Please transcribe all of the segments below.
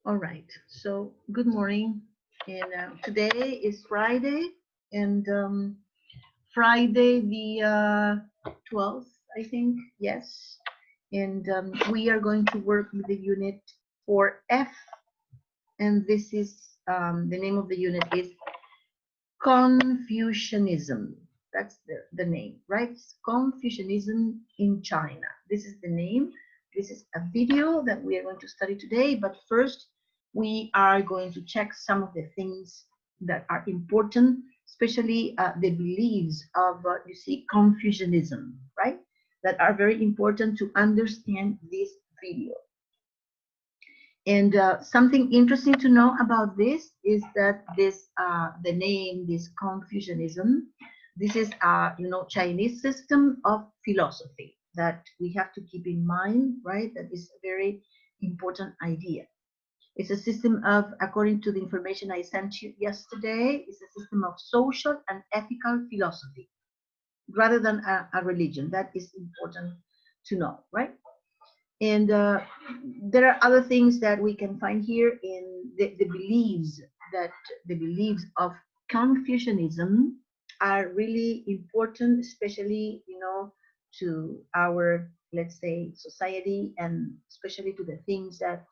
All right. So good morning. And today is Friday, and Friday the 12th, I think. Yes. And we are going to work with the unit 4F, and this is the name of the unit is Confucianism. That's the name, right? Confucianism in China. This is the name. This is a video that we are going to study today. But first, we are going to check some of the things that are important, especially the beliefs of, you see, Confucianism, right? That are very important to understand this video. And something interesting to know about this is that the name, this Confucianism, this is Chinese system of philosophy that we have to keep in mind, right? That is a very important idea. It's a system of, according to the information I sent you yesterday, it's a system of social and ethical philosophy rather than a religion. That is important to know, right? And there are other things that we can find here in the beliefs that the beliefs of Confucianism are really important, especially to our, let's say, society, and especially to the things that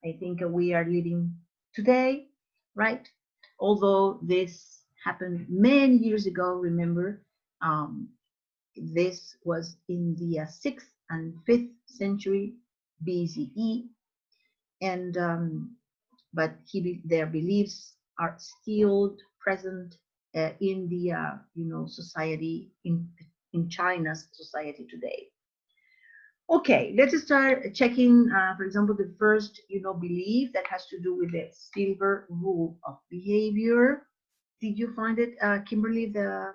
I think we are living today, right? Although this happened many years ago, remember, um, this was in the 6th and 5th century BCE, and but their beliefs are still present in the society in China's society today. Okay, let's start checking. For example, the first belief that has to do with the silver rule of behavior. Did you find it, Kimberly? The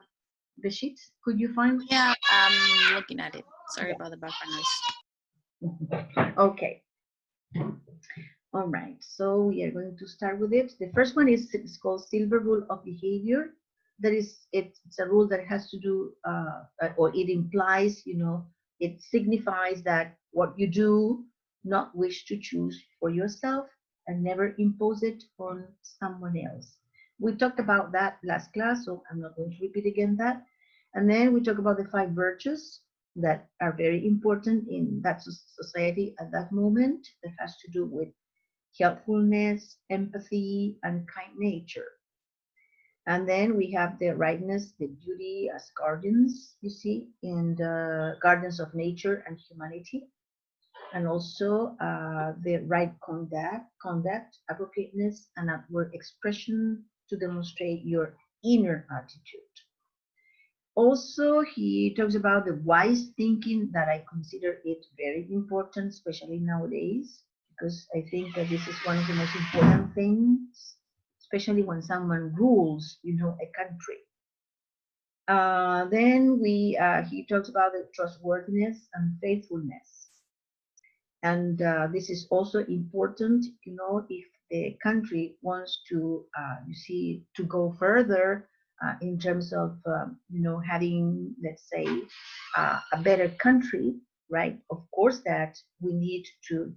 sheets? Could you find? Yeah, I'm looking at it. Sorry Yeah. about the background noise. Okay. All right, so we are going to start with it. The first one is it's called silver rule of behavior. That is, it's a rule that has to do, or it implies, it signifies that what you do not wish to choose for yourself and never impose it on someone else. We talked about that last class, so I'm not going to repeat again that. And then we talk about the 5 virtues that are very important in that society at that moment, that has to do with helpfulness, empathy, and kind nature. And then we have the rightness, the duty as guardians, you see, in the guardians of nature and humanity. And also the right conduct, appropriateness, and outward expression to demonstrate your inner attitude. Also, he talks about the wise thinking that I consider it very important, especially nowadays, because I think that this is one of the most important things, especially when someone rules, a country. Then he talks about the trustworthiness and faithfulness, and this is also important, if the country wants to, you see, to go further in terms of, having, let's say, a better country, right? Of course, that we need to,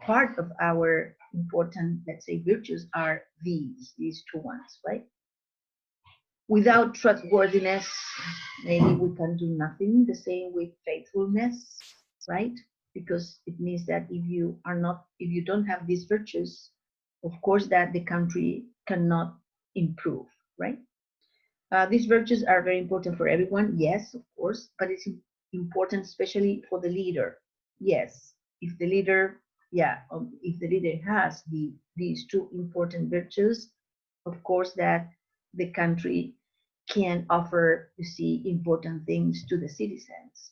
part of our important, let's say, virtues are these two ones, right? Without trustworthiness, maybe we can do nothing. The same with faithfulness, right? Because it means that if you don't have these virtues, of course, that the country cannot improve, right? These virtues are very important for everyone, yes, of course, but it's important especially for the leader. Yes, if the leader, yeah, if the leader has these two important virtues, of course, that the country can offer, you see, important things to the citizens.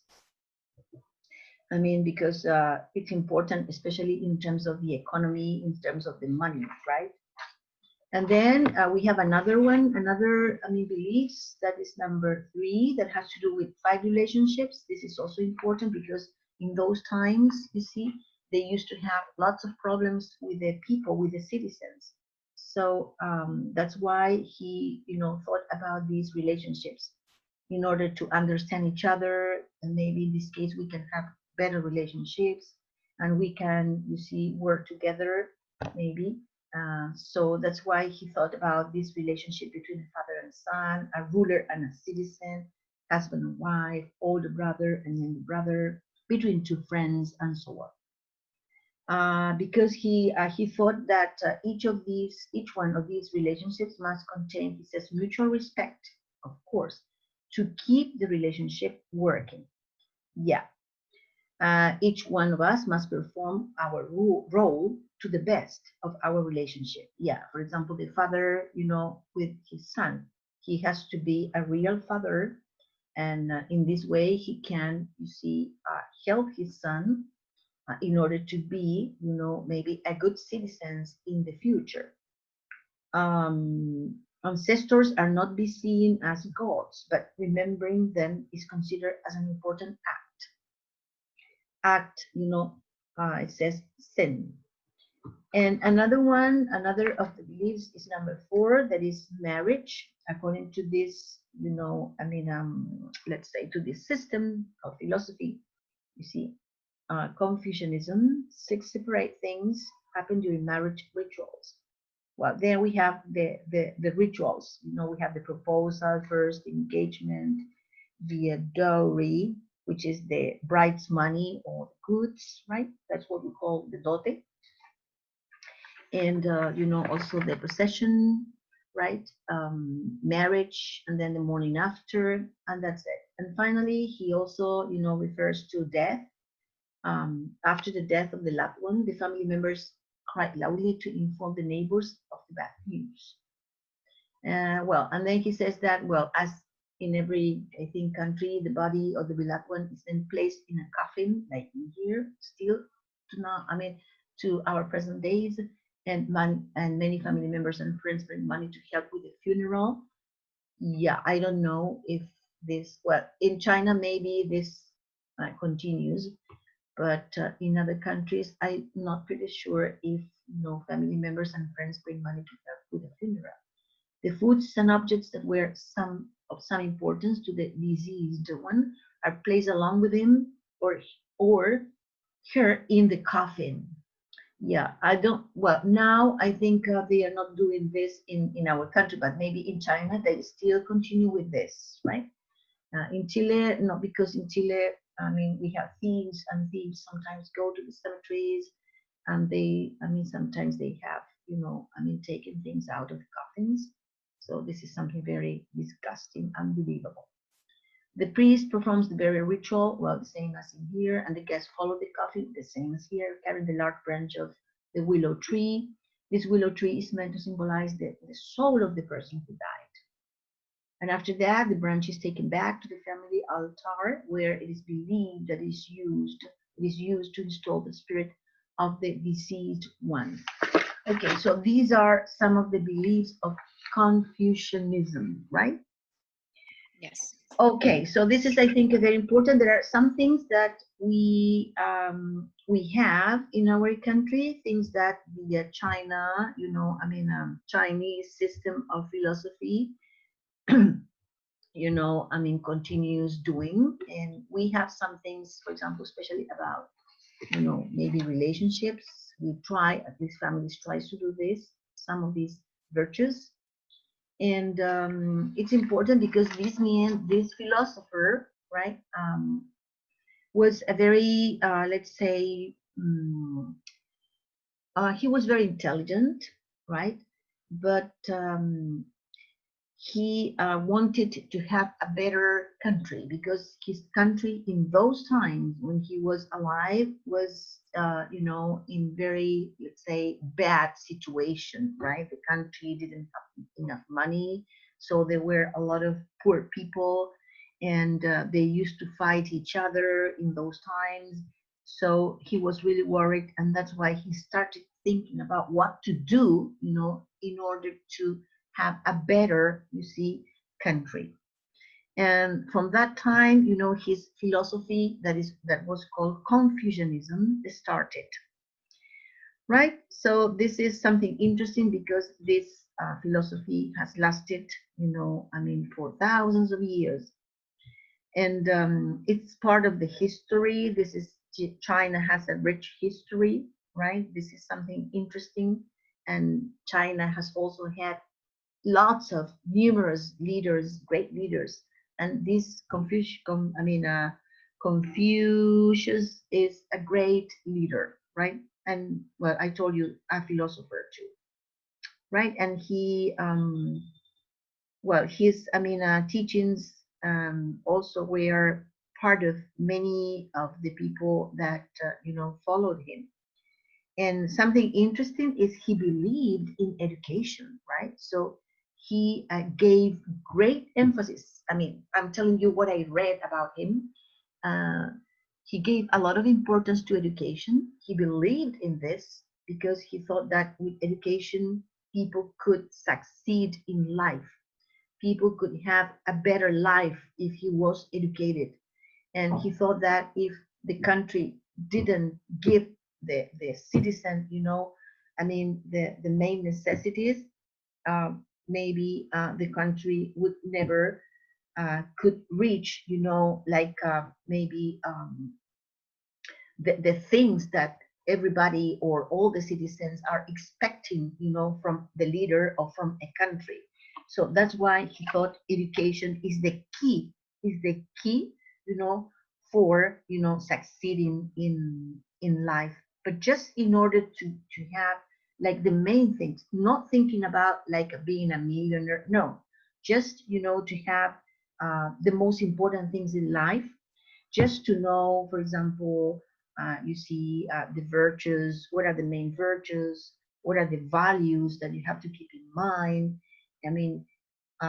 I mean, because it's important, especially in terms of the economy, in terms of the money, right? And then we have another one, beliefs, that is number 3, that has to do with 5 relationships. This is also important because in those times, you see, they used to have lots of problems with the people, with the citizens. So that's why he, thought about these relationships in order to understand each other. And maybe in this case, we can have better relationships. and we can, you see, work together, maybe. So that's why he thought about this relationship between a father and son, a ruler and a citizen, husband and wife, older brother and younger brother, between two friends, and so on. Because he thought that each one of these relationships must contain, he says, mutual respect, of course, to keep the relationship working. Yeah. Each one of us must perform our role to the best of our relationship. Yeah, for example, the father, with his son, he has to be a real father, and in this way he can, you see, help his son in order to be, maybe a good citizens in the future. Ancestors are not be seen as gods, but remembering them is considered as an important act. It says sin. And another of the beliefs is number 4, that is marriage. According to this, let's say, to this system of philosophy, you see, Confucianism, 6 separate things happen during marriage rituals. Well, there we have the rituals. We have the proposal first, the engagement, the dowry, which is the bride's money or goods, right? That's what we call the dote. And also the procession, right? Marriage, and then the morning after, and that's it. And finally, he also, refers to death. After the death of the loved one, the family members cried loudly to inform the neighbors of the bad news. Well, and then he says that, well, as in every, I think, country, the body of the beloved one is then placed in a coffin, like in here, still to now, to our present days, and many family members and friends bring money to help with the funeral. Yeah, I don't know if this, well, in China maybe this continues, but in other countries, I'm not pretty sure if family members and friends bring money to help with the funeral. The foods and objects that were of some importance to the deceased one are placed along with him or her in the coffin. Yeah, I don't. Well, now I think they are not doing this in our country, but maybe in China they still continue with this, right? In Chile, no, because in Chile, we have thieves, and thieves sometimes go to the cemeteries, and they, sometimes they have, taken things out of the coffins. So this is something very disgusting, unbelievable. The priest performs the burial ritual, well, the same as in here, and the guests follow the coffin, the same as here, carrying the large branch of the willow tree. This willow tree is meant to symbolize the soul of the person who died. And after that, the branch is taken back to the family altar, where it is believed that it is used to install the spirit of the deceased one. Okay, so these are some of the beliefs of Confucianism, right? Yes. Okay, so this is, I think, very important. There are some things that we have in our country, things that the China, Chinese system of philosophy, continues doing. And we have some things, for example, especially about, maybe relationships. We try, at least families tries to do this, some of these virtues. And it's important because this philosopher, right, was a very, let's say, he was very intelligent, right? But he wanted to have a better country, because his country in those times when he was alive was, in very, let's say, bad situation, right? The country didn't have enough money, so there were a lot of poor people, and they used to fight each other in those times. So he was really worried, and that's why he started thinking about what to do, in order to have a better, you see, country. And from that time, his philosophy that was called Confucianism started. Right? So this is something interesting, because this philosophy has lasted, for thousands of years. And it's part of the history. This is China has a rich history, right? This is something interesting. And China has also had lots of numerous leaders, great leaders. And this Confucius is a great leader, right? And well, I told you, a philosopher too, right? And his teachings also were part of many of the people that followed him. And something interesting is he believed in education, right? So he gave great emphasis. I mean, I'm telling you what I read about him. uh, he gave a lot of importance to education. He believed in this because he thought that with education people could succeed in life. People could have a better life if he was educated. And he thought that if the country didn't give the citizen, the main necessities, maybe the country would never could reach, maybe the things that everybody or all the citizens are expecting, from the leader or from a country. So that's why he thought education is the key, for succeeding in life. But just in order to have like the main things, not thinking about like being a millionaire, no, just to have the most important things in life, just to know, for example, you see the virtues, what are the main virtues, what are the values that you have to keep in mind. I mean,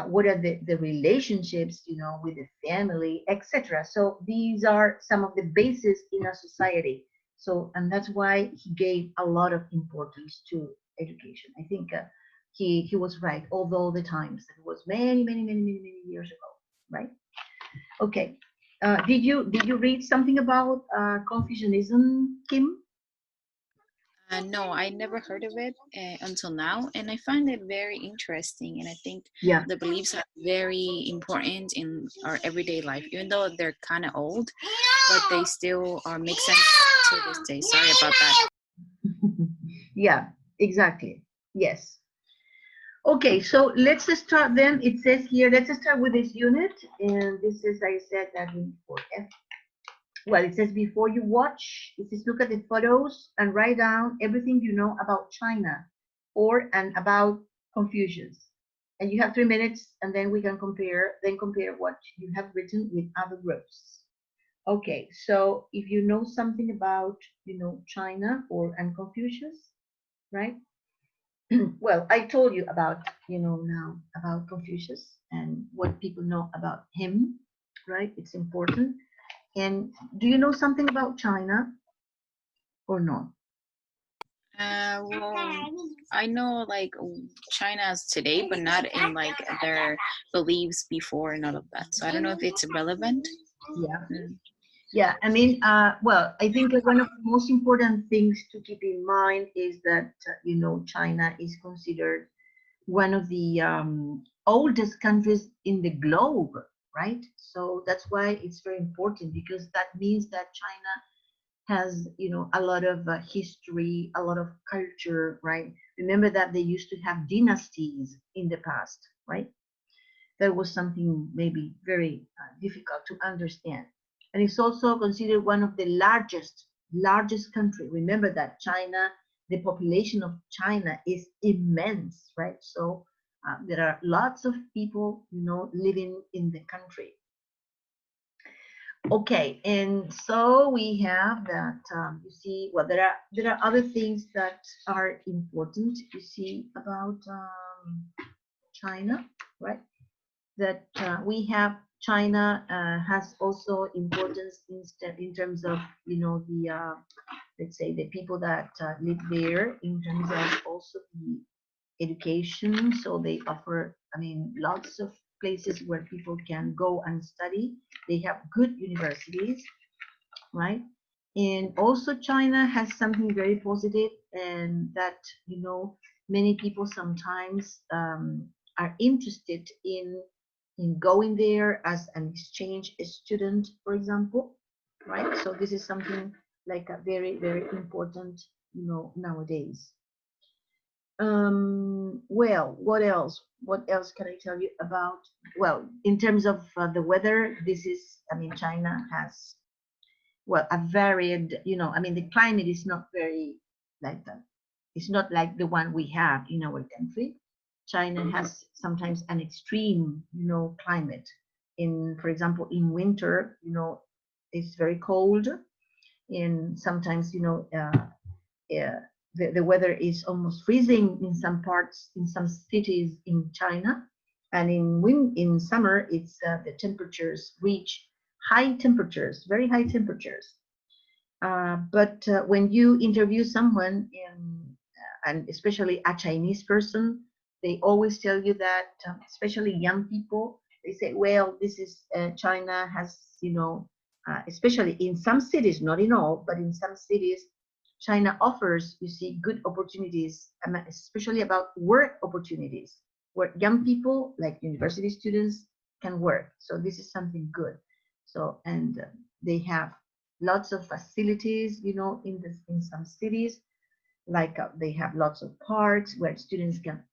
what are the relationships, with the family, etc. So these are some of the bases in a society. So, and that's why he gave a lot of importance to education. I think he was right, although the times that it was many, many, many, many, many years ago, right? Okay. Did you read something about Confucianism, Kim? No, I never heard of it until now, and I find it very interesting. And I think Yeah. the beliefs are very important in our everyday life, even though they're kind of old, but they still are make sense to this day. Sorry about that. Yeah, exactly. Yes. Okay, so let's just start then. It says here, let's just start with this unit. And this is, I said that before. Well, it says before you watch, it says look at the photos and write down everything you know about China and about Confucius. And you have 3 minutes, and then we can compare what you have written with other groups. Okay, so if you know something about, China and Confucius, right? Well, I told you about, now about Confucius and what people know about him, right? It's important. And do you know something about China or not? Well, I know like China's today, but not in like their beliefs before and all of that. So I don't know if it's relevant. Yeah. Mm. Yeah, I mean, well, I think one of the most important things to keep in mind is that, China is considered one of the oldest countries in the globe, right? So that's why it's very important, because that means that China has, a lot of history, a lot of culture, right? Remember that they used to have dynasties in the past, right? That was something maybe very difficult to understand. And it's also considered one of the largest country. Remember that China, the population of China is immense, right? So there are lots of people, living in the country. Okay, and so we have that. You see, well, there are other things that are important. You see about China, right? That we have China has also importance in terms of, the let's say the people that live there, in terms of also the education. So they offer, I mean, lots of places where people can go and study. They have good universities, right? And also China has something very positive, and that, many people sometimes are interested in going there as an exchange student, for example, right? So this is something like a very, very important, nowadays. Well, what else? What else can I tell you about? Well, in terms of the weather, this is, I mean, China has, well, a varied, I mean, the climate is not very like that. It's not like the one we have in our country. China has sometimes an extreme, climate. For example, in winter, it's very cold, and sometimes, the weather is almost freezing in some parts, in some cities in China. And in summer, it's the temperatures reach high temperatures, very high temperatures. But when you interview someone, and especially a Chinese person, they always tell you that, especially young people, they say, well, this is China has, especially in some cities, not in all, but in some cities, China offers, you see, good opportunities, especially about work opportunities, where young people, like university students, can work. So this is something good. So, and they have lots of facilities, in some cities, like they have lots of parks where students can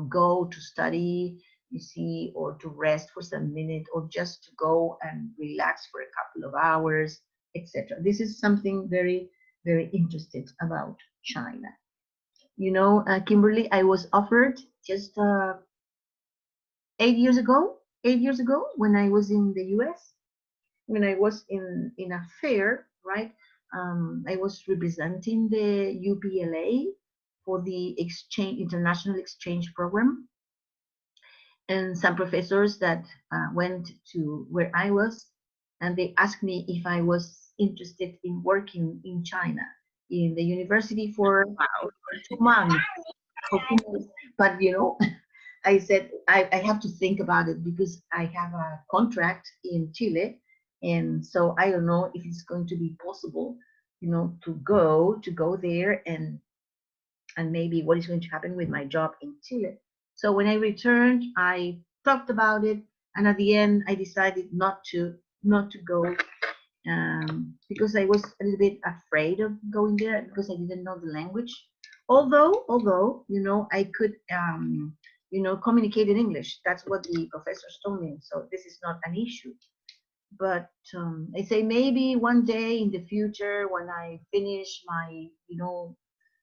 go to study, you see, or to rest for some minute, or just to go and relax for a couple of hours, etc. This is something very, very interesting about China. Kimberly, I was offered just 8 years ago, when I was in the US, when I was in a fair, right? I was representing the UPLA for the international exchange program, and some professors that went to where I was, and they asked me if I was interested in working in China in the university for Wow. 2 months. But I said I have to think about it because I have a contract in Chile, and so I don't know if it's going to be possible, to go there, and maybe what is going to happen with my job in Chile. So when I returned, I talked about it, and at the end, I decided not to go, because I was a little bit afraid of going there because I didn't know the language. Although I could communicate in English. That's what the professors told me. So this is not an issue. But I say maybe one day in the future when I finish my,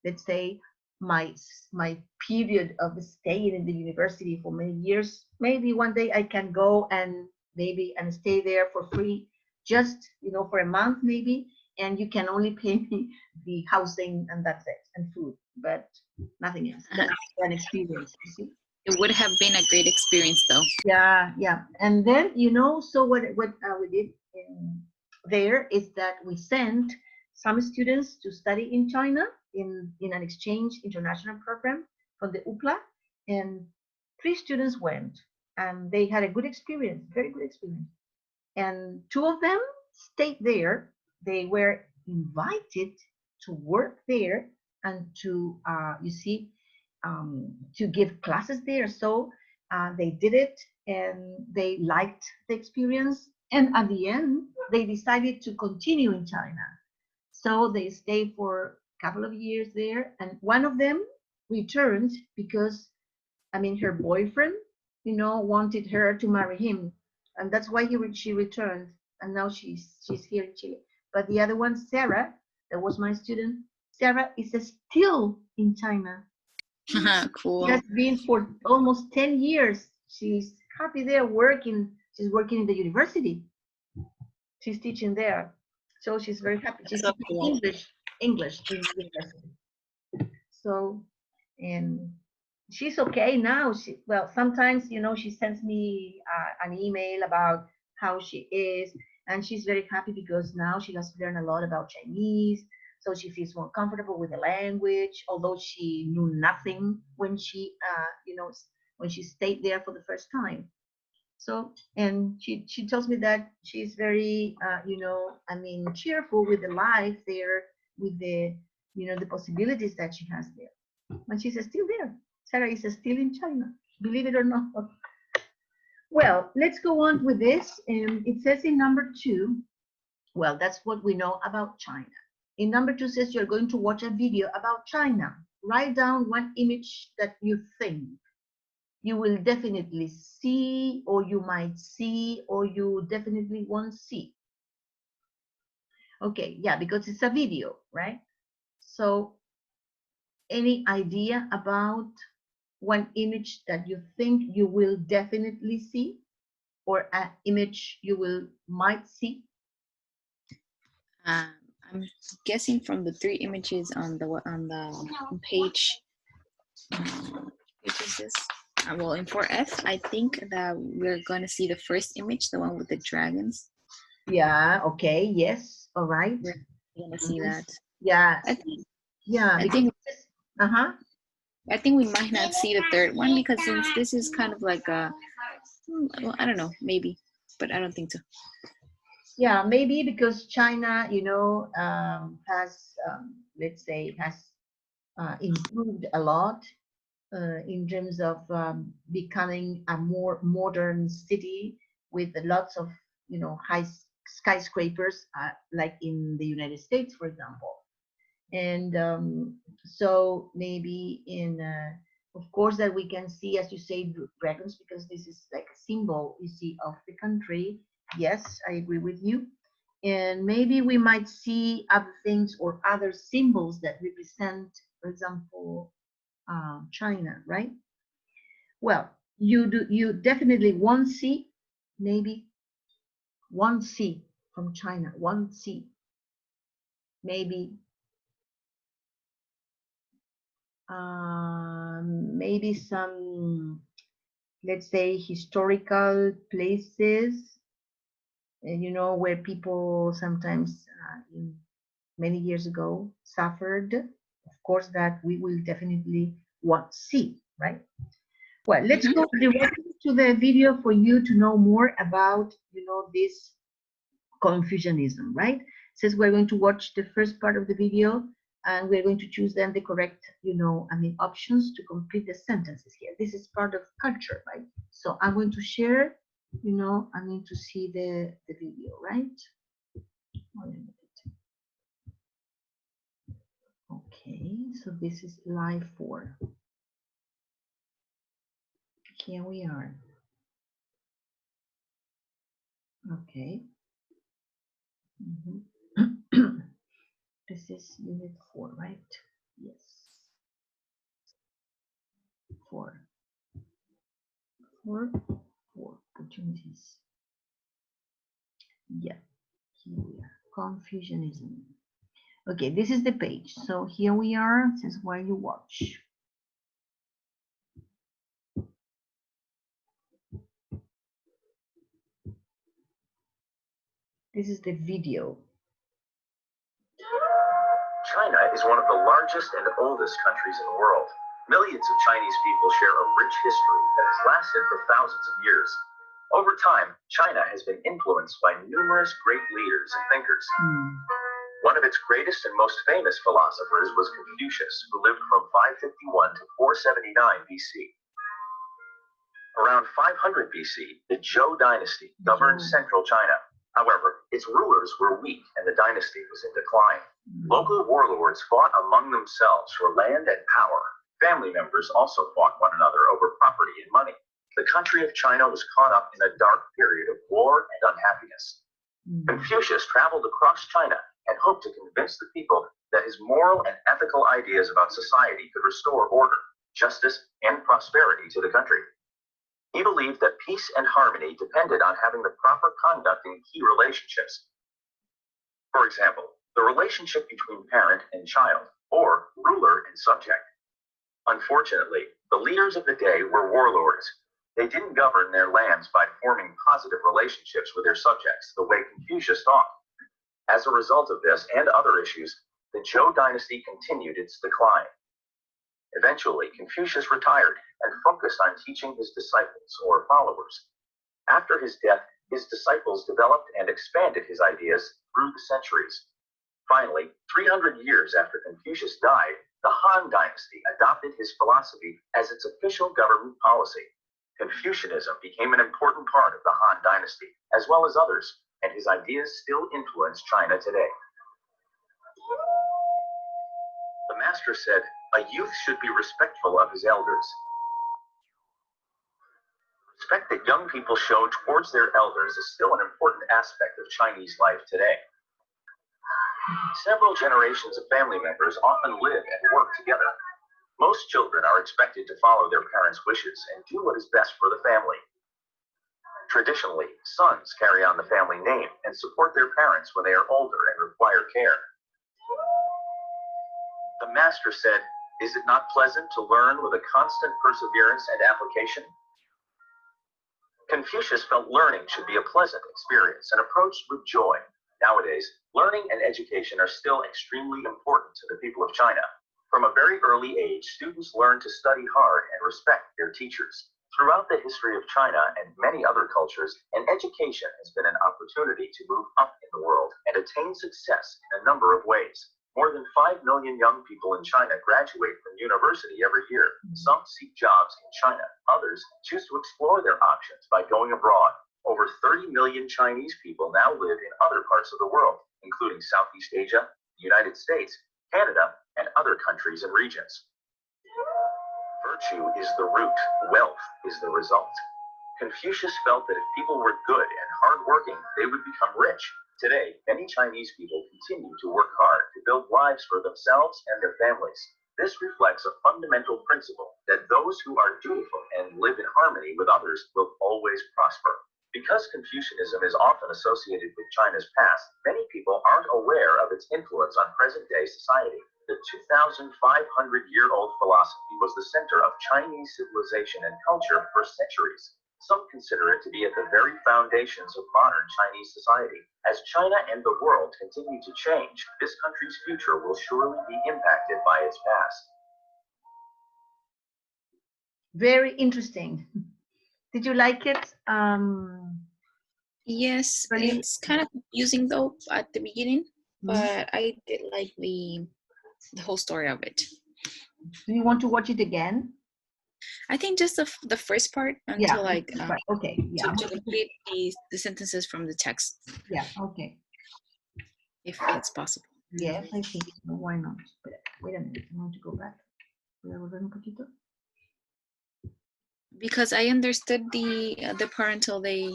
let's say my period of staying in the university for many years, maybe one day I can go and stay there for free, just for a month maybe, and you can only pay me the housing and that's it, and food, but nothing else. That's an experience, you see. It would have been a great experience, though. Yeah, yeah. And then, so what we did there is that we sent some students to study in China in an exchange international program from the UPLA, and 3 students went, and they had a good experience, very good experience. And 2 of them stayed there. They were invited to work there and to, you see, to give classes there. So they did it, and they liked the experience. And at the end, they decided to continue in China. So they stayed for a couple of years there. And one of them returned because, her boyfriend, wanted her to marry him. And that's why she returned. And now she's here in Chile. But the other one, Sarah, that was my student, Sarah is still in China. Cool. She has been for almost 10 years. She's happy there working. She's working in the university. She's teaching there. So she's very happy. She's So teaching cool. English in the university. So, and she's okay now. Sometimes, she sends me an email about how she is, and she's very happy because now she has learned a lot about Chinese. So she feels more comfortable with the language, although she knew nothing when she stayed there for the first time. So, and she tells me that she's very, cheerful with the life there, with the possibilities that she has there. And she's still there. Sarah is still in China, believe it or not. Well, let's go on with this. It says in number 2, Well, that's what we know about China. In number 2 says you're going to watch a video about China. Write down one image that you think you will definitely see, or you might see, or you definitely won't see. Okay, yeah, because it's a video, right? So any idea about one image that you think you will definitely see, or an image you might see? I'm guessing from the 3 images on the page. Which is this? Well, in 4F, I think that we're going to see the first image, the one with the dragons. Yeah, okay, yes, all right. We're going to see that. Yeah, I think, yeah, uh-huh. I think we might not see the third one because since this is kind of like a, well, I don't know, maybe, but I don't think so. Yeah, maybe because China, you know, has, let's say, has improved a lot in terms of becoming a more modern city with lots of, you know, high skyscrapers, like in the United States, for example. And so maybe in, of course, that we can see, as you say, dragons, because this is like a symbol, you see, of the country. Yes, I agree with you. And maybe we might see other things or other symbols that represent, for example, China, right? Well, you definitely one C, maybe one C from China, one C, maybe maybe some, let's say, historical places, you know, where people sometimes many years ago suffered. Of course, that we will definitely want to see, right? Well, let's go directly to the video for you to know more about, you know, this Confucianism, right? It says we're going to watch the first part of the video, and we're going to choose then the correct, you know, I mean, options to complete the sentences here. This is part of culture, right? So I'm going to share, you know, I need to see the video, right? Wait a minute. Okay, so this is live 4. Here we are. Okay. This is unit 4, right? Yes. 4. 4 opportunities. Yeah, here we are. Confucianism. Okay, this is the page. So here we are. It says while you watch. This is the video. China is one of the largest and oldest countries in the world. Millions of Chinese people share a rich history that has lasted for thousands of years. Over time, China has been influenced by numerous great leaders and thinkers. One of its greatest and most famous philosophers was Confucius, who lived from 551 to 479 BC. Around 500 BC, the Zhou dynasty governed central China. However, its rulers were weak and the dynasty was in decline. Local warlords fought among themselves for land and power. Family members also fought one another over property and money. The country of China was caught up in a dark period of war and unhappiness. Confucius traveled across China and hoped to convince the people that his moral and ethical ideas about society could restore order, justice, and prosperity to the country. He believed that peace and harmony depended on having the proper conduct in key relationships. For example, the relationship between parent and child, or ruler and subject. Unfortunately, the leaders of the day were warlords. They didn't govern their lands by forming positive relationships with their subjects, the way Confucius thought. As a result of this and other issues, the Zhou dynasty continued its decline. Eventually, Confucius retired and focused on teaching his disciples, or followers. After his death, his disciples developed and expanded his ideas through the centuries. Finally, 300 years after Confucius died, the Han dynasty adopted his philosophy as its official government policy. Confucianism became an important part of the Han dynasty, as well as others. and his ideas still influence China today. The master said, "A youth should be respectful of his elders." Respect that young people show towards their elders is still an important aspect of Chinese life today. Several generations of family members often live and work together. Most children are expected to follow their parents' wishes and do what is best for the family. Traditionally, sons carry on the family name and support their parents when they are older and require care. The master said, "Is it not pleasant to learn with a constant perseverance and application?" Confucius felt learning should be a pleasant experience and approached with joy. Nowadays, learning and education are still extremely important to the people of China. From a very early age, students learn to study hard and respect their teachers. Throughout the history of China and many other cultures, an education has been an opportunity to move up in the world and attain success in a number of ways. More than 5 million young people in China graduate from university every year. Some seek jobs in China. Others choose to explore their options by going abroad. Over 30 million Chinese people now live in other parts of the world, including Southeast Asia, the United States, Canada, and other countries and regions. Virtue is the root, wealth is the result. Confucius felt that if people were good and hardworking, they would become rich. Today, many Chinese people continue to work hard to build lives for themselves and their families. This reflects a fundamental principle that those who are dutiful and live in harmony with others will always prosper. Because Confucianism is often associated with China's past, many people aren't aware of its influence on present-day society. The 2,500-year-old philosophy was the center of Chinese civilization and culture for centuries. Some consider it to be at the very foundations of modern Chinese society. As China and the world continue to change, this country's future will surely be impacted by its past. Very interesting. Did you like it? Yes, Really? it's kind of confusing though at the beginning, but I did like the whole story of it. Do you want to watch it again? I think just the first part until like okay, yeah, to complete the sentences from the text. Yeah, okay. If it's possible. Yes, I think so. Why not? Wait a minute, I want to go back. ¿Voy a volver un poquito? Because I understood the part until they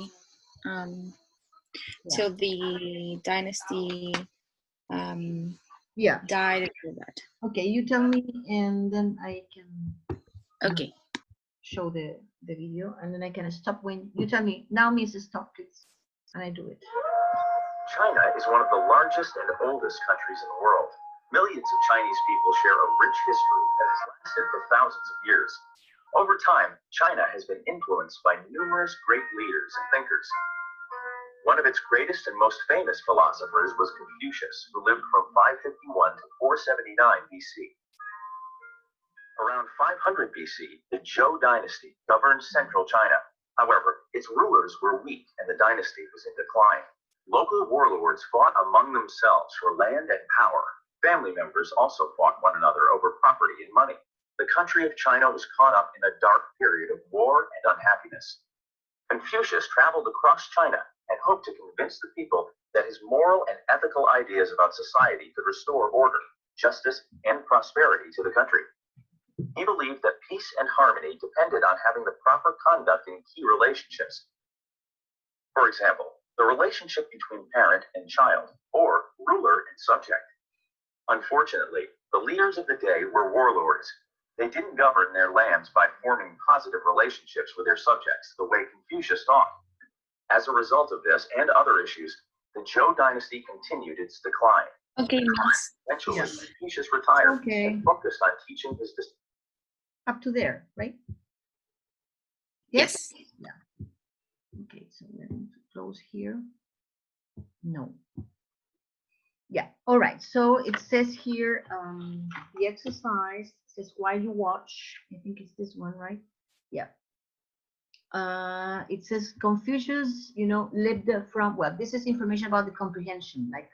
till the dynasty died and all that. Okay, you tell me and then I can show the video and then I can stop when you tell me now, Mrs. Stop please, and I do it. China is one of the largest and oldest countries in the world. Millions of Chinese people share a rich history that has lasted for thousands of years. Over time, China has been influenced by numerous great leaders and thinkers. One of its greatest and most famous philosophers was Confucius, who lived from 551 to 479 BC. Around 500 BC, the Zhou dynasty governed central China. However, its rulers were weak and the dynasty was in decline. Local warlords fought among themselves for land and power. Family members also fought one another over property and money. The country of China was caught up in a dark period of war and unhappiness. Confucius traveled across China and hoped to convince the people that his moral and ethical ideas about society could restore order, justice, and prosperity to the country. He believed that peace and harmony depended on having the proper conduct in key relationships. For example, the relationship between parent and child, or ruler and subject. Unfortunately, the leaders of the day were warlords. They didn't govern their lands by forming positive relationships with their subjects, the way Confucius taught. As a result of this and other issues, the Zhou dynasty continued its decline. Eventually, Confucius retired and focused on teaching his disciples. Up to there, right? Yes. Yeah. Okay, so we're going to close here. No. Yeah, all right. So it says here, the exercise says while you watch, I think it's this one, right? Yeah. It says Confucius, lived from, well, this is information about the comprehension, like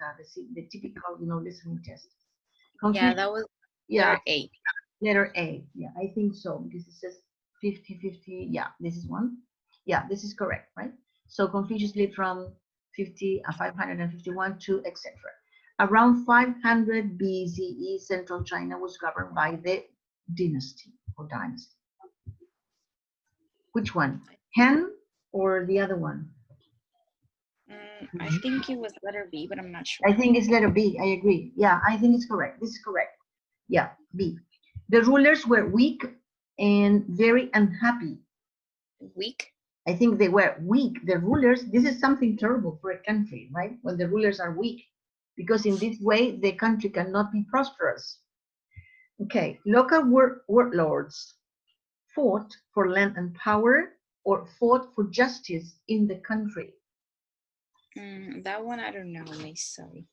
the typical, listening test. Yeah, that was letter A. Letter A, yeah, I think so, because it says 50-50, yeah, this is one. Yeah, this is correct, right? So Confucius lived from 551 to etc. Around 500 BCE, central China was governed by the dynasty or dynasty. Which one? Han or the other one? I think it was letter B, but I'm not sure. I think it's letter B. I agree. Yeah, I think it's correct. This is correct. Yeah, B. The rulers were weak and very unhappy. Weak? I think they were weak. The rulers, this is something terrible for a country, right? When the rulers are weak, because in this way, the country cannot be prosperous. Okay, local warlords fought for land and power or fought for justice in the country. That one, I don't know, Miss. Sorry.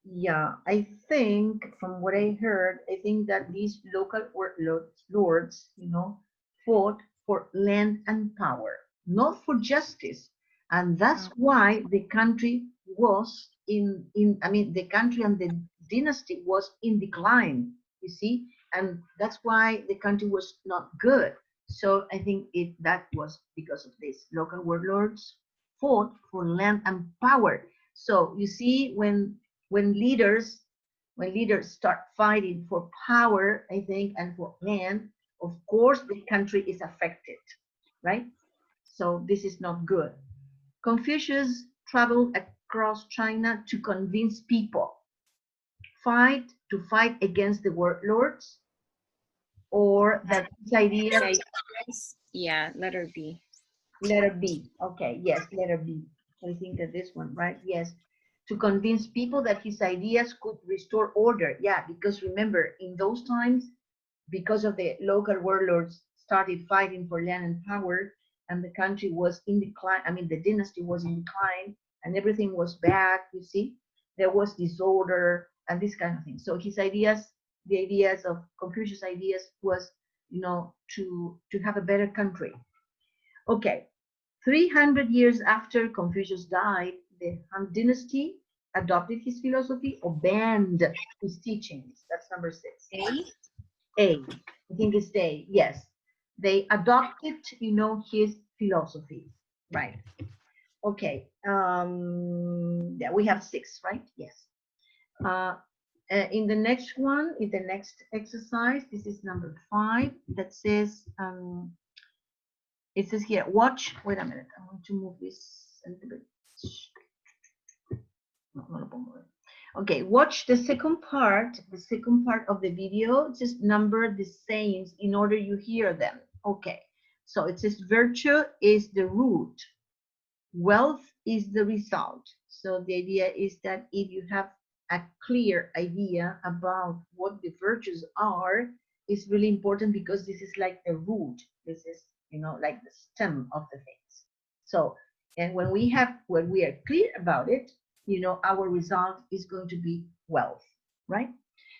Yeah, I think from what I heard, I think that these local warlords, fought for land and power, not for justice. And that's why the country was the country and the dynasty was in decline, you see, and that's why the country was not good. So I think that was because of this. Local warlords fought for land and power. So you see, when leaders start fighting for power, I think, and for land, of course the country is affected, right? So this is not good. Confucius traveled across China to convince people to fight against the warlords, or that his idea. Yeah, letter B. Letter B. Okay, yes, letter B. I think that this one, right? Yes. To convince people that his ideas could restore order. Yeah, because remember, in those times, because of the local warlords started fighting for land and power, and the country was in decline, the dynasty was in decline, and everything was bad, you see? There was disorder and this kind of thing. So his ideas, the ideas of Confucius' ideas was, to have a better country. Okay, 300 years after Confucius died, the Han Dynasty adopted his philosophy or banned his teachings. That's number 6. A. I think it's A. Yes. They adopted, his philosophy. Right. Okay. Yeah, we have 6, right? Yes. In the next one, in the next exercise, this is number 5, that says, it says here, watch, wait a minute, I want to move this a little bit. Okay, watch the second part of the video. Just number the sayings in order you hear them. Okay, so it says virtue is the root, wealth is the result. So the idea is that if you have a clear idea about what the virtues are, it's really important, because this is like the root. This is, like the stem of the things. So, and when we are clear about it, our result is going to be wealth, right?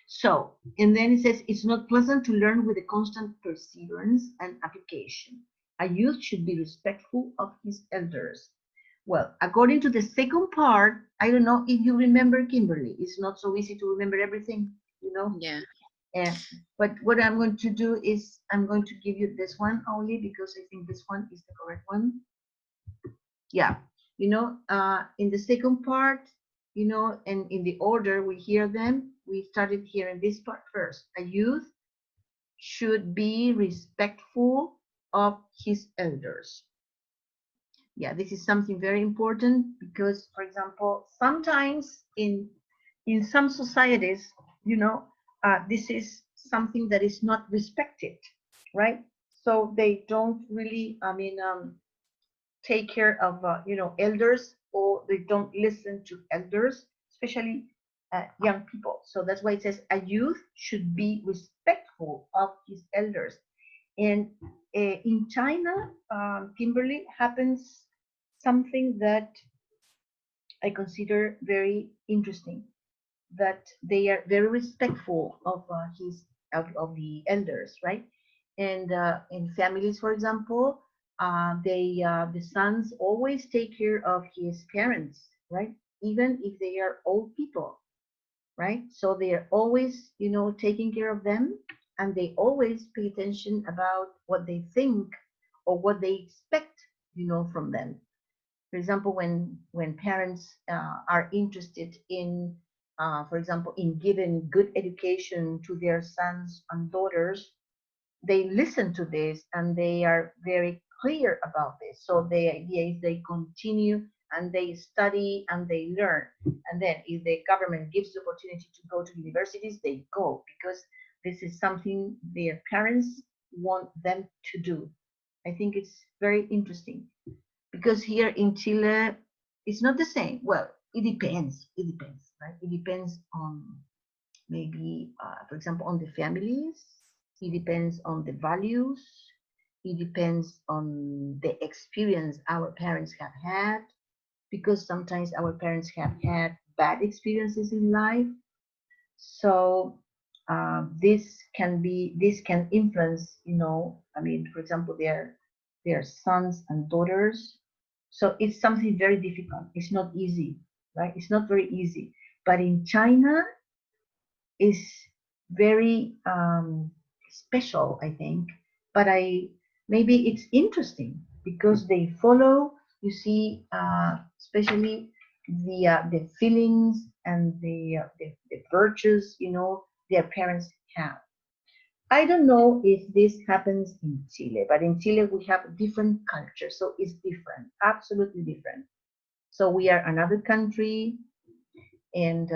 So, and then it says, it's not pleasant to learn with a constant perseverance and application. A youth should be respectful of his elders. Well, according to the second part, I don't know if you remember, Kimberly. It's not so easy to remember everything, Yeah. But what I'm going to do is I'm going to give you this one only, because I think this one is the correct one. Yeah, in the second part, and in the order we hear them, we started hearing this part first. A youth should be respectful of his elders. Yeah, this is something very important, because, for example, sometimes in some societies, this is something that is not respected, right? So they don't really, take care of, elders, or they don't listen to elders, especially young people. So that's why it says a youth should be respectful of his elders. And in China, Kimberly, happens something that I consider very interesting, that they are very respectful of the elders, right? And in families, for example, the sons always take care of his parents, right? Even if they are old people, right? So they are always, taking care of them, and they always pay attention about what they think or what they expect, from them. For example, when parents are interested in, for example, in giving good education to their sons and daughters, they listen to this and they are very clear about this. So the idea is they continue and they study and they learn. And then if the government gives the opportunity to go to universities, they go, because this is something their parents want them to do. I think it's very interesting, because here in Chile, it's not the same. Well, it depends. It depends, right? It depends on maybe, for example, on the families. It depends on the values. It depends on the experience our parents have had, because sometimes our parents have had bad experiences in life. So this can influence, I mean, for example, their sons and daughters. So it's something very difficult. It's not easy, right? It's not very easy. But in China, is very special, I think. But maybe it's interesting because they follow. You see, especially the feelings and the virtues, their parents have. I don't know if this happens in Chile, but in Chile we have a different culture, so it's different, absolutely different. So we are another country, and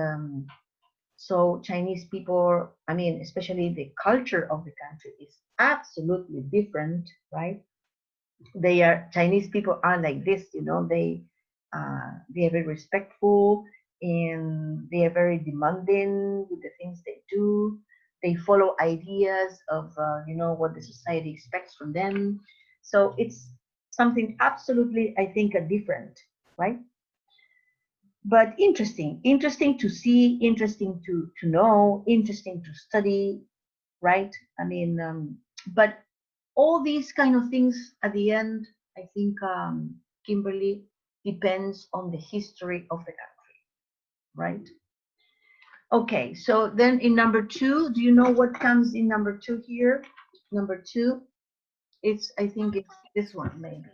so Chinese people, I mean, especially the culture of the country is absolutely different, right? Chinese people are like this, they are very respectful, and they are very demanding with the things they do. They follow ideas of, what the society expects from them. So it's something absolutely, I think, different, right? But interesting to see, interesting to know, interesting to study, right? I mean, but all these kind of things at the end, I think, Kimberly, depends on the history of the country, right? Okay, so then in number 2, do you know what comes in number 2 here? Number 2, I think it's this one, maybe,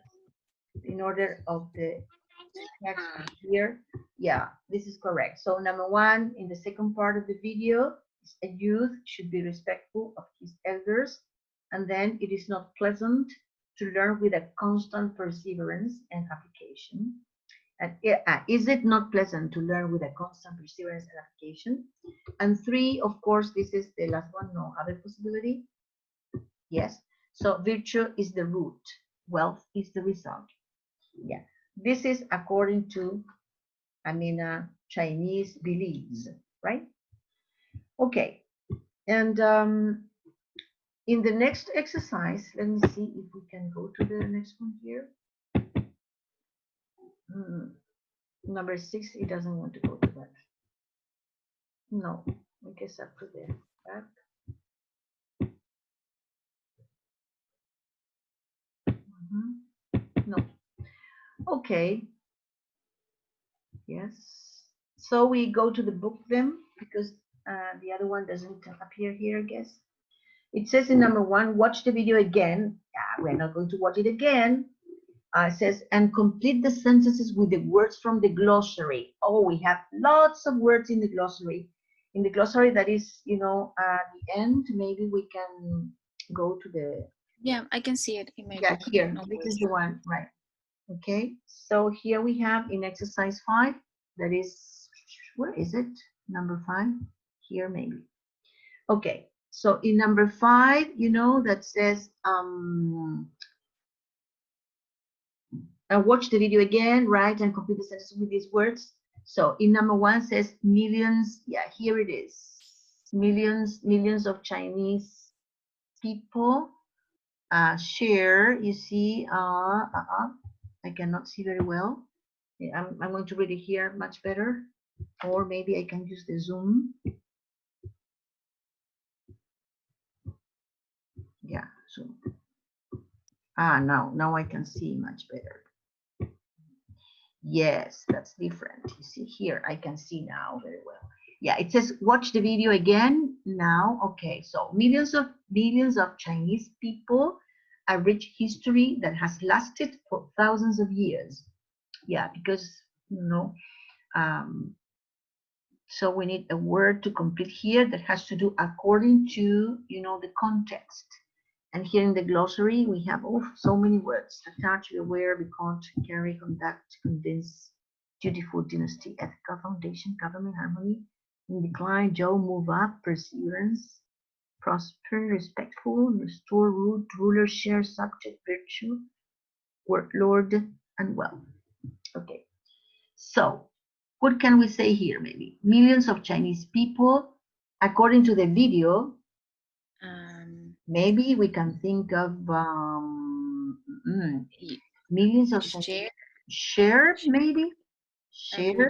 in order of the text here. Yeah, this is correct. So number 1, in the second part of the video, is a youth should be respectful of his elders, and then it is not pleasant to learn with a constant perseverance and application. And is it not pleasant to learn with a constant perseverance and application? And 3, of course, this is the last one, no other possibility. Yes. So virtue is the root, wealth is the result. Yeah. This is according to, Chinese beliefs, right? Okay. And in the next exercise, let me see if we can go to the next one here. Number 6, it doesn't want to go to that. No, I guess up to there. Back. No. Okay. Yes. So we go to the book then, because the other one doesn't appear here, I guess. It says in number 1, watch the video again. We're not going to watch it again. It says, and complete the sentences with the words from the glossary. Oh, we have lots of words in the glossary. In the glossary, that is, at the end, maybe we can go to the... Yeah, I can see it in my Yeah, book. here, this is the one, right. Okay, so here we have in exercise 5, that is, where is it? Number 5, here maybe. Okay, so in number 5, that says, watch the video again, right, and complete the sentence with these words. So in number 1 says millions, yeah, here it is. Millions of Chinese people share, you see, I cannot see very well. I'm going to read it here much better, or maybe I can use the Zoom. Yeah, so now I can see much better. Yes, that's different. You see here, I can see now very well. Yeah, it says watch the video again now. Okay, so millions of Chinese people, a rich history that has lasted for thousands of years. Yeah, because, so we need a word to complete here that has to do according to, the context. And here in the glossary, we have so many words: attach, beware, become, carry, conduct, convince, dutiful, dynasty, ethical, foundation, government, harmony, in decline, Joe, move up, perseverance, prosper, respectful, restore, root, ruler, share, subject, virtue, word, lord, and wealth. Okay, so what can we say here? Maybe millions of Chinese people, according to the video. Maybe we can think of millions of share, maybe share.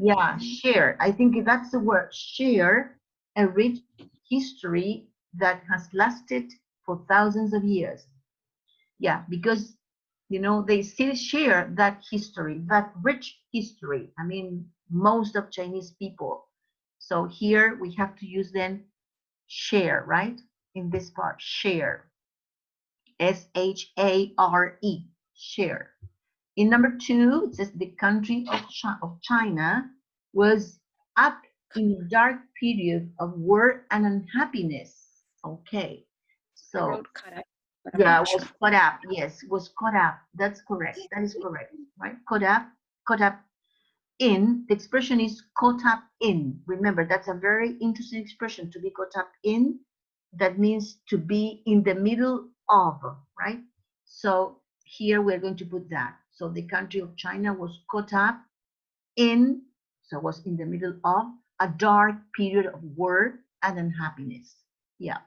Yeah, share. I think that's the word. Share a rich history that has lasted for thousands of years. Yeah, because they still share that history, that rich history. I mean, most of Chinese people. So here we have to use then share, right? In this part, share. S-H-A-R-E, share. In number 2, it says the country of China was up in a dark period of war and unhappiness. Okay, so yeah, was caught up. Yes, was caught up. That's correct. That is correct, right? Caught up in. The expression is caught up in. Remember, that's a very interesting expression, to be caught up in. That means to be in the middle of, right? So here we're going to put that. So the country of China was caught up in, so was in the middle of a dark period of war and unhappiness. Yeah.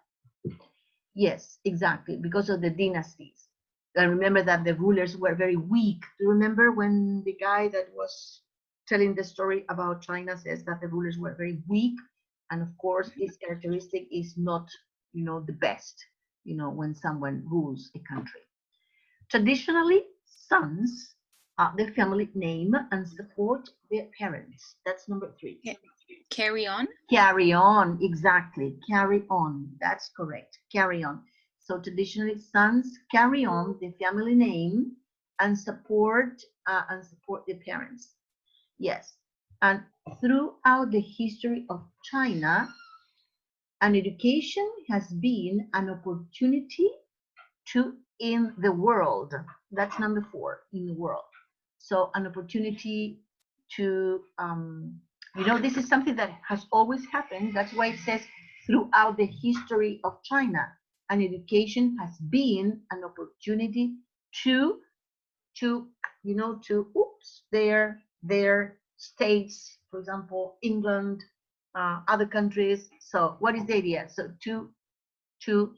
Yes, exactly, because of the dynasties. And remember that the rulers were very weak. Do you remember when the guy that was telling the story about China says that the rulers were very weak? And of course, this characteristic is not, the best, when someone rules a country. Traditionally, sons are the family name and support their parents. That's number 3. Carry on. Carry on, exactly. Carry on. That's correct. Carry on. So traditionally, sons carry on the family name and support their parents. Yes. And throughout the history of China, an education has been an opportunity to in the world. That's number 4, in the world. So an opportunity to, this is something that has always happened. That's why it says throughout the history of China, an education has been an opportunity to their states, for example, England, other countries. So what is the idea? So the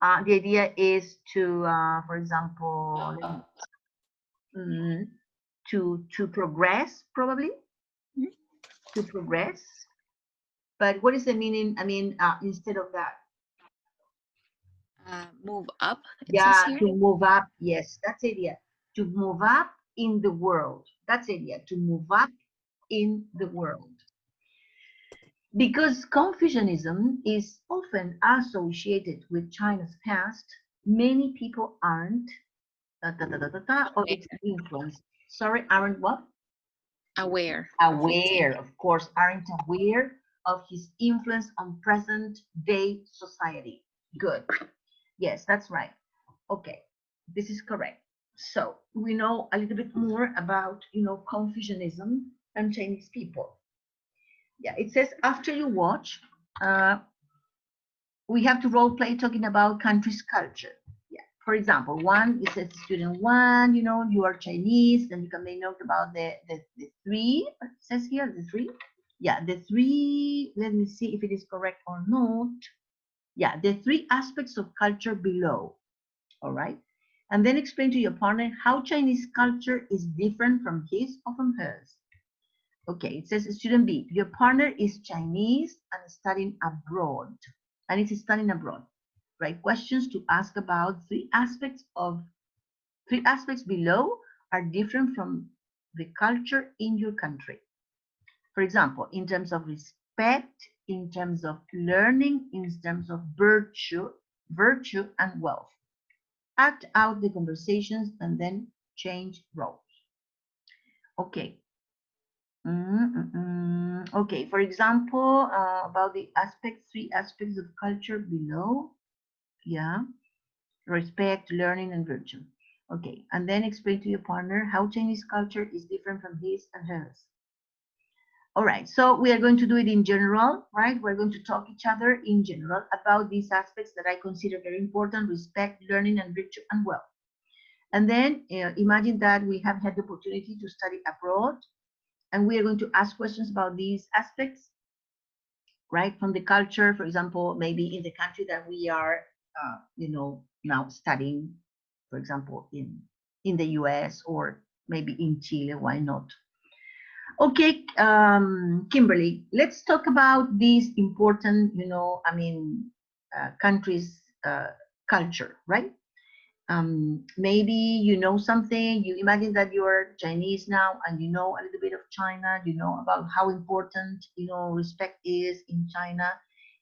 idea is to, for example, to progress, probably, to progress. But what is the meaning? I mean, instead of that, move up. Yeah, to move up. Yes, that's the idea. To move up in the world. That's the idea. To move up in the world. Because Confucianism is often associated with China's past, many people aren't of its influence. Sorry, aren't what? Aware. Aware, of course, aren't aware of his influence on present day society. Good. Yes, that's right. Okay, this is correct. So we know a little bit more about, Confucianism and Chinese people. Yeah, it says after you watch, we have to role play talking about country's culture. Yeah, for example, it says student 1, you are Chinese, then you can make note about the 3. It says here the 3. Yeah, the 3. Let me see if it is correct or not. Yeah, the 3 aspects of culture below. All right, and then explain to your partner how Chinese culture is different from his or from hers. Okay, it says student B, your partner is Chinese and studying abroad. And it's studying abroad, right? Questions to ask about 3 aspects below are different from the culture in your country. For example, in terms of respect, in terms of learning, in terms of virtue and wealth. Act out the conversations and then change roles. Okay. Okay, for example, about the aspects, 3 aspects of culture below. Yeah, respect, learning, and virtue. Okay, and then explain to your partner how Chinese culture is different from his and hers. All right, so we are going to do it in general, right? We're going to talk each other in general about these aspects that I consider very important: respect, learning, and virtue, and wealth. And then imagine that we have had the opportunity to study abroad, and we are going to ask questions about these aspects, right? From the culture, for example, maybe in the country that we are, now studying, for example, in the US or maybe in Chile, why not? Okay, Kimberly, let's talk about these important, countries' culture, right? Maybe you know something, you imagine that you're Chinese now and you know a little bit of China, you know about how important, respect is in China,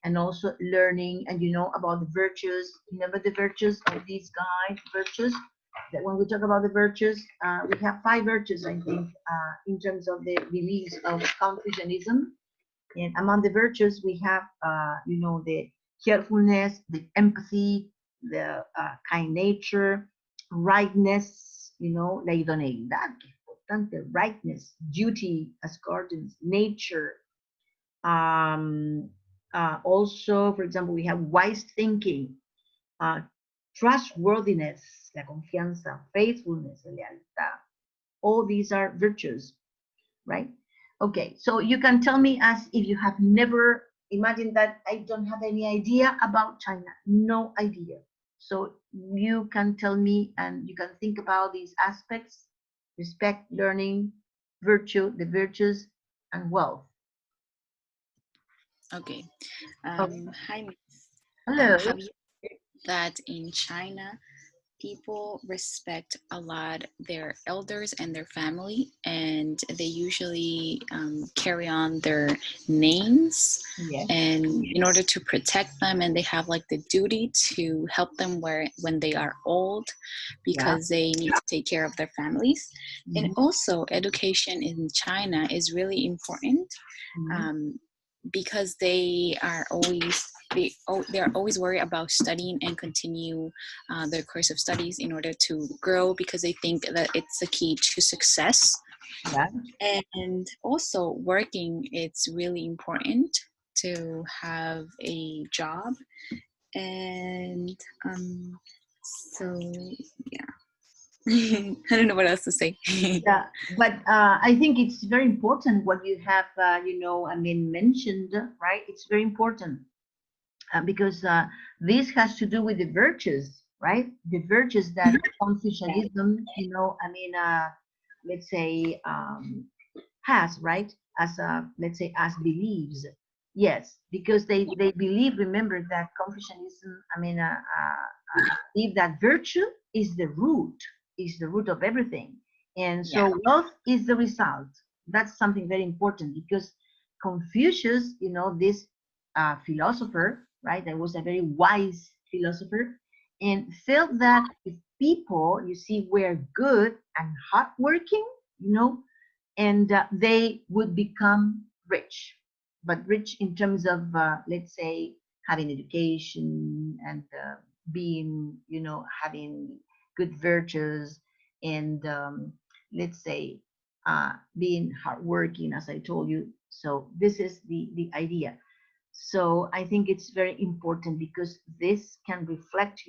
and also learning, and you know about the virtues. Remember the virtues of these guys, virtues, that when we talk about the virtues, we have 5 virtues, I think, in terms of the beliefs of Confucianism. And among the virtues, we have, the helpfulness, the empathy, the kind nature, rightness, la idoneidad, que es importante, rightness, duty as guardians, nature. Also, for example, we have wise thinking, uh, trustworthiness, la confianza, faithfulness, la lealtad. All these are virtues, right? Okay, so you can tell me as if you have never imagined that I don't have any idea about China, no idea. So you can tell me and you can think about these aspects: respect, learning, virtue, the virtues, and wealth. Okay. Okay. Hi, Miss. Hello. Have you heard that in China, people respect a lot their elders and their family, and they usually carry on their names, Yes. and in order to protect them, and they have like the duty to help them when they are old, Yeah. because they need to take care of their families. And Mhm. also education in China is really important, Mhm. because they are always they're always worried about studying and continue their course of studies in order to grow, because they think that it's the key to success. Yeah. And also working, it's really important to have a job. And so yeah. I don't know what else to say. Yeah, but I think it's very important what you have, mentioned, right? It's very important because this has to do with the virtues, right? The virtues that Confucianism, let's say, has, right? As let's say, as beliefs. Yes, because they believe. Remember that Confucianism, believe that virtue is the root of everything, and Yeah. so wealth is the result. That's something very important because Confucius, this philosopher, right? That was a very wise philosopher, and felt that if people, you see, were good and hardworking, and they would become rich, but rich in terms of, let's say, having education and being, having good virtues, and let's say, being hardworking, as I told you. So this is the idea. So I think it's very important because this can reflect,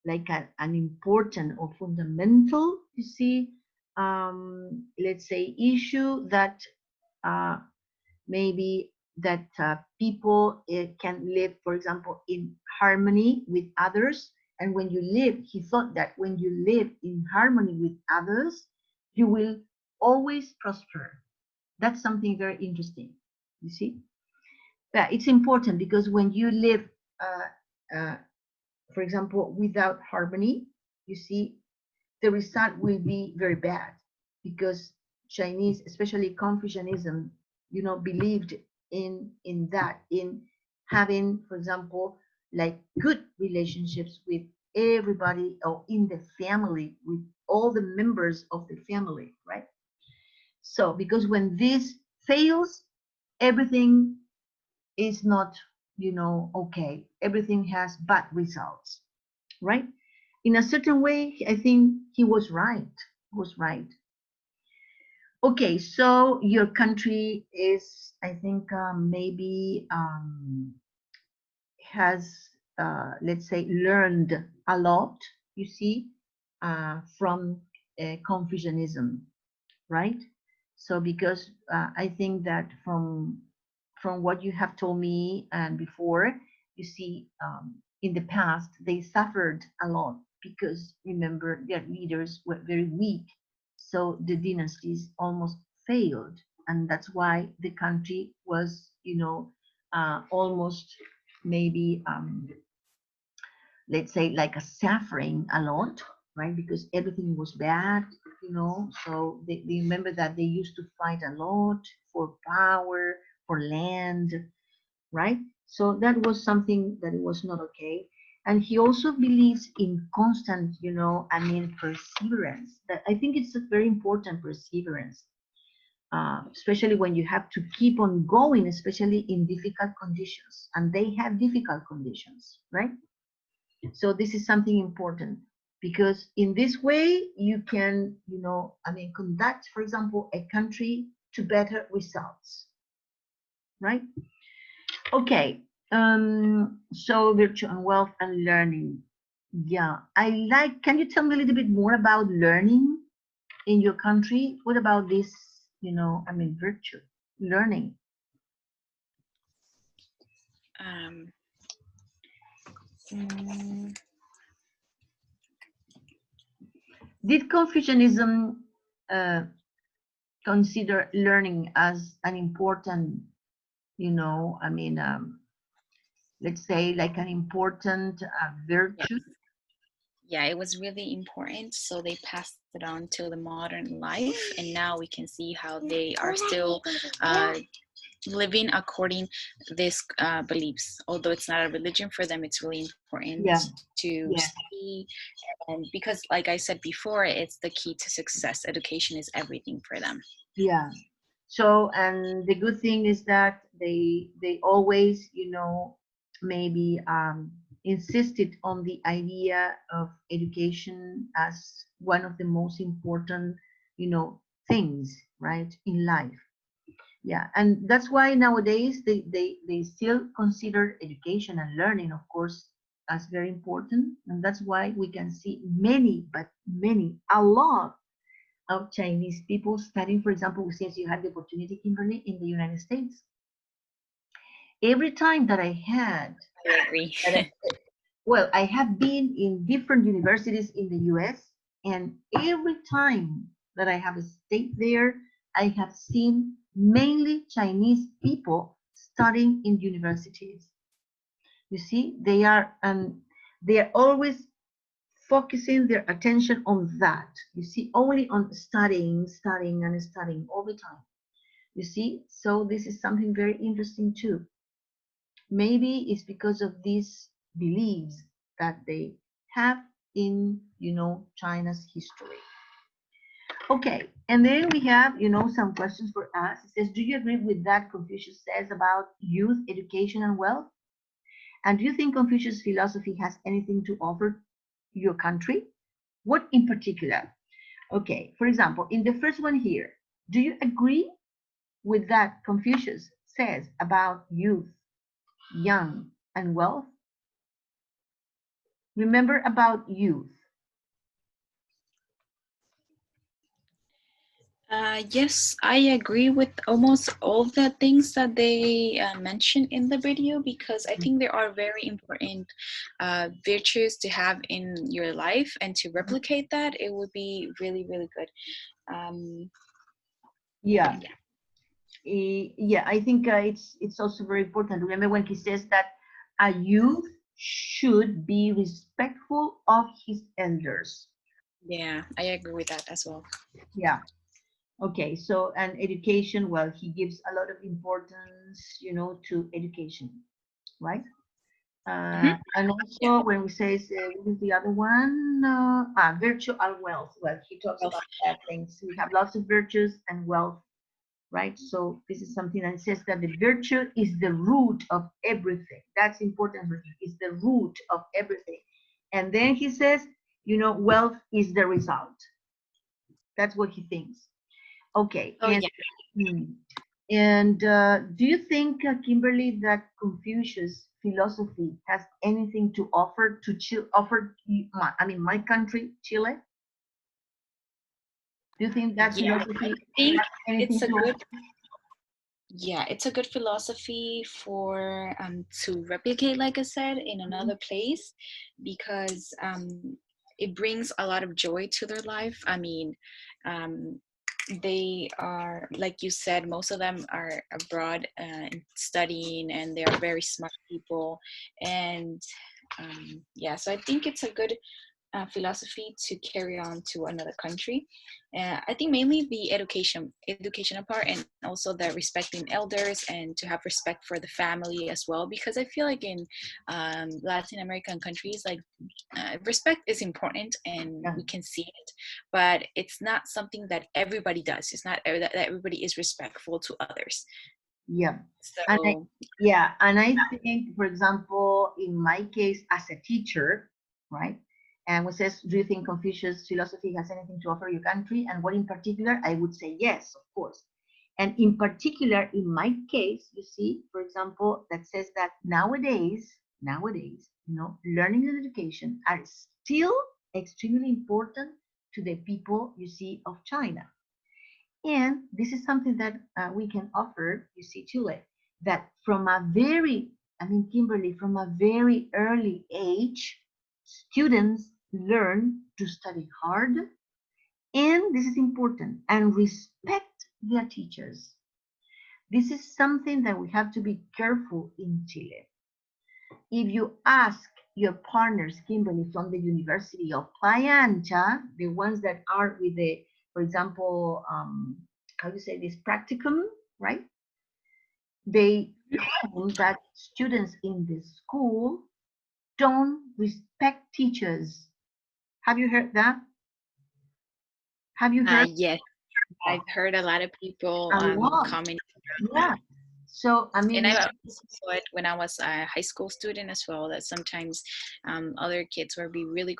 like an important or fundamental, you see, let's say, issue that uh, maybe that people can live, for example, in harmony with others. And when you live, he thought that when you live in harmony with others, you will always prosper. That's something very interesting, you see. Yeah, it's important because when you live, for example, without harmony, you see, the result will be very bad because Chinese, especially Confucianism, believed in that, in having, for example, like good relationships with everybody, or in the family, with all the members of the family, right? So because when this fails, everything is not, okay. Everything has bad results, right? In a certain way, I think he was right. Was right. Okay, so your country is, I think, maybe has, let's say, learned a lot, you see, from Confucianism, right? So because I think that from what you have told me and before, you see, in the past they suffered a lot because remember their leaders were very weak, so the dynasties almost failed, and that's why the country was, almost maybe, let's say, like a suffering a lot, right? Because everything was bad, so they remember that they used to fight a lot for power, for land, right? So that was something that was not okay. And he also believes in constant, perseverance. That I think it's a very important perseverance, especially when you have to keep on going, especially in difficult conditions. And they have difficult conditions, right? So this is something important because in this way you can, conduct, for example, a country to better results, right? Okay. So virtue and wealth and learning. Yeah, can you tell me a little bit more about learning in your country? What about this, virtue, learning? Um, mm, Did Confucianism consider learning as an important, let's say, like an important yeah. virtue? Yeah, it was really important. So they passed it on to the modern life, and now we can see how they are still living according these beliefs. Although it's not a religion for them, it's really important Yeah, to yeah, study, and because, like I said before, it's the key to success. Education is everything for them. yeah. So, and the good thing is that they always, maybe insisted on the idea of education as one of the most important, things, right, in life. Yeah, and that's why nowadays they still consider education and learning, of course, as very important. And that's why we can see many, but many, a lot of Chinese people studying, for example, since you had the opportunity, Kimberly, in the United States. Every time that I had, I agree. that I, well, I have been in different universities in the US, and every time that I have stayed there, I have seen mainly Chinese people studying in universities. You see, they are always focusing their attention on that. You see, only on studying, studying, and studying all the time. You see, so this is something very interesting too. Maybe it's because of these beliefs that they have in, China's history. Okay, and then we have, some questions for us. It says, do you agree with that Confucius says about youth, education, and wealth? And do you think Confucius' philosophy has anything to offer your country? What in particular? Okay, for example, in the first one here, do you agree with that Confucius says about youth, young, and wealth? Remember about youth. Yes, I agree with almost all the things that they mentioned in the video, because I think there are very important virtues to have in your life, and to replicate that, it would be really, really good. Yeah. Yeah. Yeah, I think it's also very important. Remember when he says that a youth should be respectful of his elders. Yeah, I agree with that as well. Yeah. Okay, so and education, well, he gives a lot of importance, to education, right? And Yeah. also when we say, what is the other one? Virtue and wealth. Well, he talks Well, about that things. We have lots of virtues and wealth, right? So this is something that says that the virtue is the root of everything. That's important for him. It's the root of everything. And then he says, wealth is the result. That's what he thinks. Okay. oh yeah. Hmm. And do you think, Kimberly, that Confucius philosophy has anything to offer to my country, Chile? Do you think that Yeah. I philosophy think has anything it's a to good offer? Yeah, it's a good philosophy for to replicate, like I said, in another place because it brings a lot of joy to their life. I mean, um, they are, like you said, most of them are abroad studying, and they are very smart people. And yeah, so I think it's a good philosophy to carry on to another country. I think mainly the educational part, and also the respecting elders and to have respect for the family as well. Because I feel like in Latin American countries, like respect is important, and Yeah. we can see it, but it's not something that everybody does. It's not that everybody is respectful to others. Yeah. And So I think, for example, in my case as a teacher, right? And what says, do you think Confucius philosophy has anything to offer your country? And what in particular? I would say yes, of course. And in particular, in my case, you see, for example, that says that nowadays, learning and education are still extremely important to the people, you see, of China. And this is something that we can offer, you see, Chile, that from a very, Kimberly, from a very early age, students learn to study hard, and this is important, and respect their teachers. This is something that we have to be careful in Chile. If you ask your partners, Kimberly, from the University of Playa Ancha, the ones that are with the, for example, how do you say this, practicum, right? They claim that students in the school don't respect teachers. Have you heard that? Have you heard yes, I've heard a lot of people a lot? comment. Yeah. So, And I also saw it when I was a high school student as well, that sometimes other kids would be really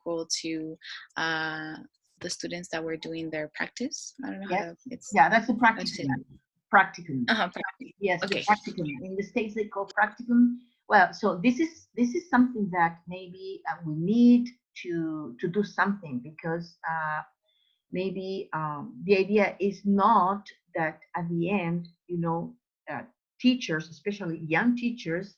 cool to the students that were doing their practice. I don't know how yes, to, it's yeah, that's the how to say practicum. Practicum. practice. Yes, the Okay. practicum. In the States, they call practicum. Well, so this is something that maybe we need to do something, because maybe the idea is not that at the end, teachers, especially young teachers,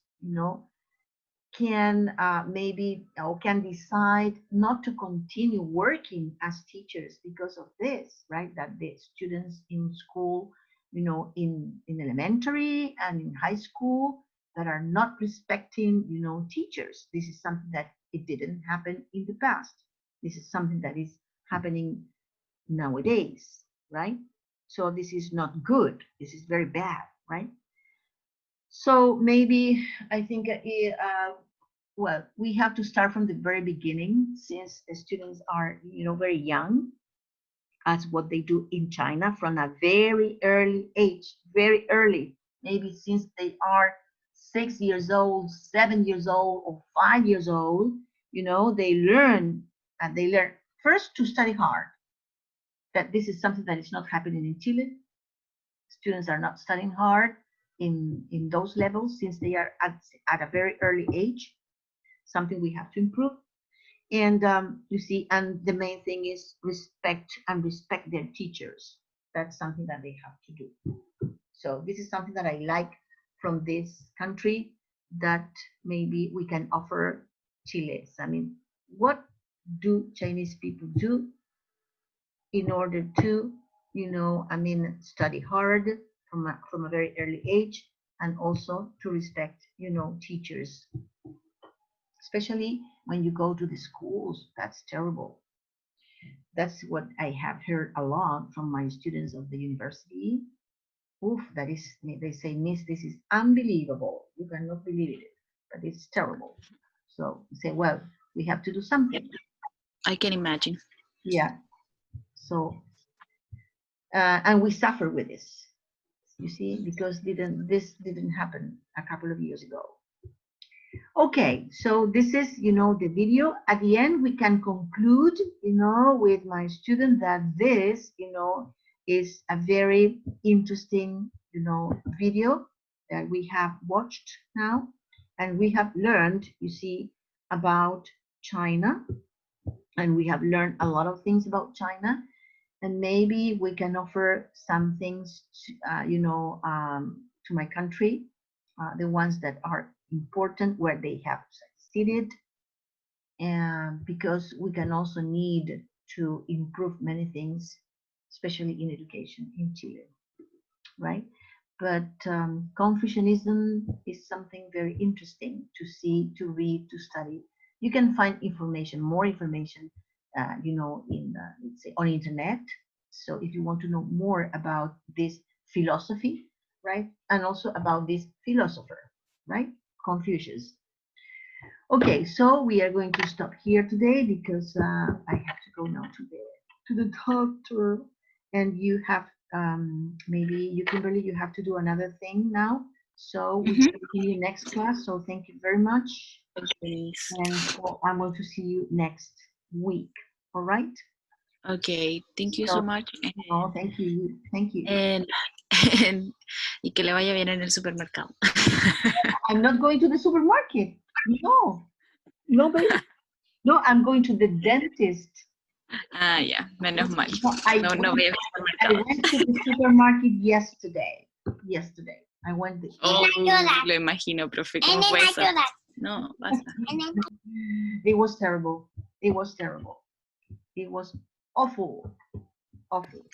can maybe or can decide not to continue working as teachers because of this, right? That the students in school, in elementary and in high school, that are not respecting, teachers. This is something that it didn't happen in the past. This is something that is happening nowadays, right? So this is not good. This is very bad, right? So maybe I think, well, we have to start from the very beginning, since the students are, very young, as what they do in China from a very early age, very early, maybe since they are 6 years old, 7 years old, or 5 years old. They learn, and they learn first to study hard. That this is something that is not happening in Chile. Students are not studying hard in those levels since they are at a very early age, something we have to improve. And you see, and the main thing is respect their teachers. That's something that they have to do. So this is something that I like from this country, that maybe we can offer Chile's. What do Chinese people do in order to, study hard from a very early age, and also to respect, teachers, especially when you go to the schools. That's terrible. That's what I have heard a lot from my students of the university. Oof, that is, they say, Miss, this is unbelievable. You cannot believe it. but it's terrible. So say, well, we have to do something. I can imagine. Yeah. So, and we suffer with this, you see, because this didn't happen a couple of years ago. Okay, so this is, the video. At the end, we can conclude, with my student that this, is a very interesting, video that we have watched now. And we have learned, you see, about China. And we have learned a lot of things about China. And maybe we can offer some things, to my country, the ones that are important where they have succeeded, and because we can also need to improve many things, especially in education in Chile, right? But Confucianism is something very interesting to see, to read, to study. You can find information, more information, in let's say on internet. So if you want to know more about this philosophy, right, and also about this philosopher, right, Confucius. Okay, so we are going to stop here today because I have to go now to the doctor, and you have maybe you, Kimberly, you have to do another thing now. So we see you next class. So thank you very much. Thanks. And so I'm going to see you next week. All right. Okay, thank you so much. Oh, thank you. Thank you. And y que le vaya bien en el supermercado. I'm not going to the supermarket. No, nobody. No, I'm going to the dentist. Ah, ya, menos mal. No voy al I supermercado. went to the supermarket yesterday. Yesterday. I went there. Oh, lo imagino, profe, ¿cómo fue eso? No, basta. It was terrible. It was terrible. It was awful. Awful.